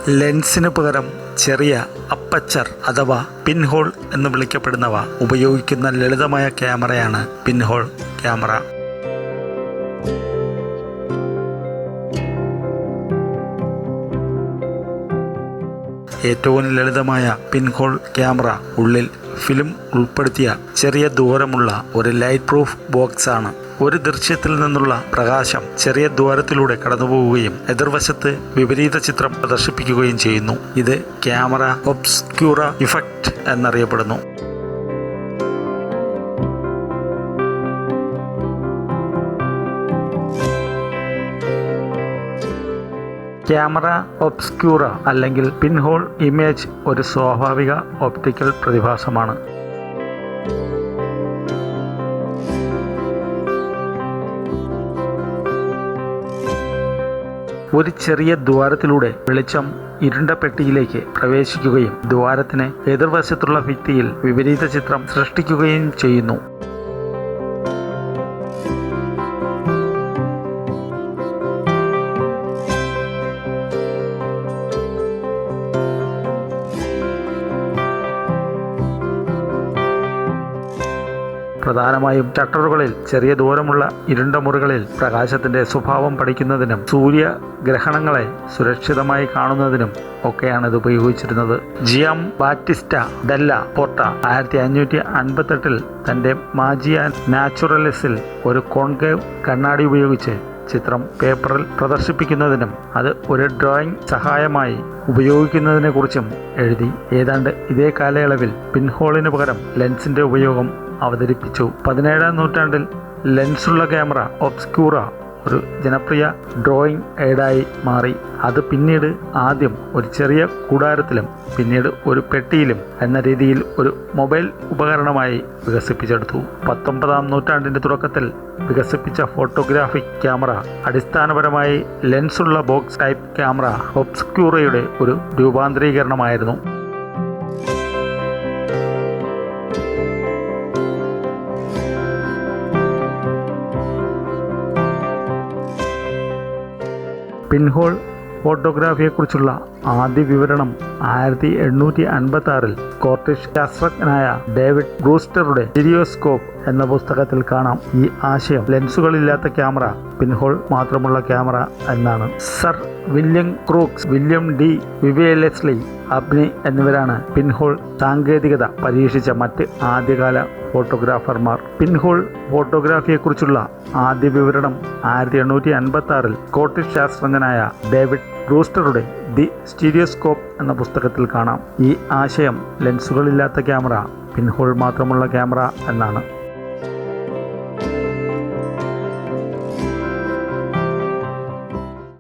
ലെൻസിന് പകരം ചെറിയ അപ്പച്ചർ അഥവാ പിൻഹോൾ എന്ന് വിളിക്കപ്പെടുന്നവ ഉപയോഗിക്കുന്ന ലളിതമായ ക്യാമറയാണ് പിൻഹോൾ ക്യാമറ. ഏറ്റവും ലളിതമായ പിൻഹോൾ ക്യാമറ ഉള്ളിൽ ഫിലിം ഉൾപ്പെടുത്തിയ ചെറിയ ദൂരമുള്ള ഒരു ലൈറ്റ് പ്രൂഫ് ബോക്സ് ആണ്. ഒരു ദൃശ്യത്തിൽ നിന്നുള്ള പ്രകാശം ചെറിയ ദ്വാരത്തിലൂടെ കടന്നുപോവുകയും എതിർവശത്ത് വിപരീത ചിത്രം പ്രദർശിപ്പിക്കുകയും ചെയ്യുന്നു. ഇത് ക്യാമറ ഒബ്സ്ക്യൂറ ഇഫക്റ്റ് എന്നറിയപ്പെടുന്നു. ക്യാമറ ഒബ്സ്ക്യൂറ അല്ലെങ്കിൽ പിൻഹോൾ ഇമേജ് ഒരു സ്വാഭാവിക ഒപ്റ്റിക്കൽ പ്രതിഭാസമാണ്. ഒരു ചെറിയ ദ്വാരത്തിലൂടെ വെളിച്ചം ഇരുണ്ട പെട്ടിയിലേക്ക് പ്രവേശിക്കുകയും ദ്വാരത്തിന് എതിർവശത്തുള്ള ഭിത്തിയിൽ വിപരീത ചിത്രം സൃഷ്ടിക്കുകയും ചെയ്യുന്നു. പ്രധാനമായും ഷട്ടറുകളിൽ ചെറിയ ദൂരമുള്ള ഇരുണ്ട മുറികളിൽ പ്രകാശത്തിന്റെ സ്വഭാവം പഠിക്കുന്നതിനും സൂര്യഗ്രഹണങ്ങളെ സുരക്ഷിതമായി കാണുന്നതിനും ഒക്കെയാണ് ഇത് ഉപയോഗിച്ചിരുന്നത്. ജിയാം ബാറ്റിസ്റ്റ ഡെല്ല പോർട്ട 1558 തന്റെ മാജിയ നാച്ചുറലിസിൽ ഒരു കോൺകേവ് കണ്ണാടി ഉപയോഗിച്ച് ചിത്രം പേപ്പറിൽ പ്രദർശിപ്പിക്കുന്നതിനും അത് ഒരു ഡ്രോയിങ് സഹായമായി ഉപയോഗിക്കുന്നതിനെക്കുറിച്ചും എഴുതി. ഏതാണ്ട് ഇതേ കാലയളവിൽ പിൻഹോളിന് പകരം ലെൻസിന്റെ ഉപയോഗം അവതരിപ്പിച്ചു. 17-ാം നൂറ്റാണ്ടിൽ ലെൻസുള്ള ക്യാമറ ഒബ്സ്ക്യൂറ ഒരു ജനപ്രിയ ഡ്രോയിങ് എയ്ഡായി മാറി. അത് പിന്നീട് ആദ്യം ഒരു ചെറിയ കൂടാരത്തിലും പിന്നീട് ഒരു പെട്ടിയിലും എന്ന രീതിയിൽ ഒരു മൊബൈൽ ഉപകരണമായി വികസിപ്പിച്ചെടുത്തു. 19-ാം നൂറ്റാണ്ടിന്റെ തുടക്കത്തിൽ വികസിപ്പിച്ച ഫോട്ടോഗ്രാഫിക് ക്യാമറ അടിസ്ഥാനപരമായി ലെൻസുള്ള ബോക്സ് ടൈപ്പ് ക്യാമറ ഒബ്സ്ക്യൂറയുടെ ഒരു രൂപാന്തരീകരണമായിരുന്നു. പിൻഹോൾ ഫോട്ടോഗ്രാഫിയെക്കുറിച്ചുള്ള ആദ്യ വിവരണം 1856 സ്കോട്ടിഷ് ശാസ്ത്രജ്ഞനായ ഡേവിഡ് ബ്രൂസ്റ്ററുടെ സ്റ്റീരിയോസ്കോപ്പ് എന്ന പുസ്തകത്തിൽ കാണാം. ഈ ആശയം ലെൻസുകളില്ലാത്ത ക്യാമറ പിൻഹോൾ മാത്രമുള്ള ക്യാമറ എന്നാണ്. Sir William Crookes, William D Wiveleslie, Abney എന്നിവരാണ് പിൻഹോൾ സാങ്കേതികത പരീക്ഷിച്ച മറ്റ് ആദ്യകാല ഫോട്ടോഗ്രാഫർമാർ. പിൻഹോൾ ഫോട്ടോഗ്രാഫിയെക്കുറിച്ചുള്ള ആദ്യ വിവരണം 1856 സ്കോട്ടിഷ് ശാസ്ത്രജ്ഞനായ ഡേവിഡ് ബ്രൂസ്റ്ററുടെ ദി സ്റ്റീരിയോസ്കോപ്പ് എന്ന പുസ്തകത്തിൽ കാണാം. ഈ ആശയം ലെൻസുകളില്ലാത്ത ക്യാമറ പിൻഹോൾ മാത്രമുള്ള ക്യാമറ എന്നാണ്.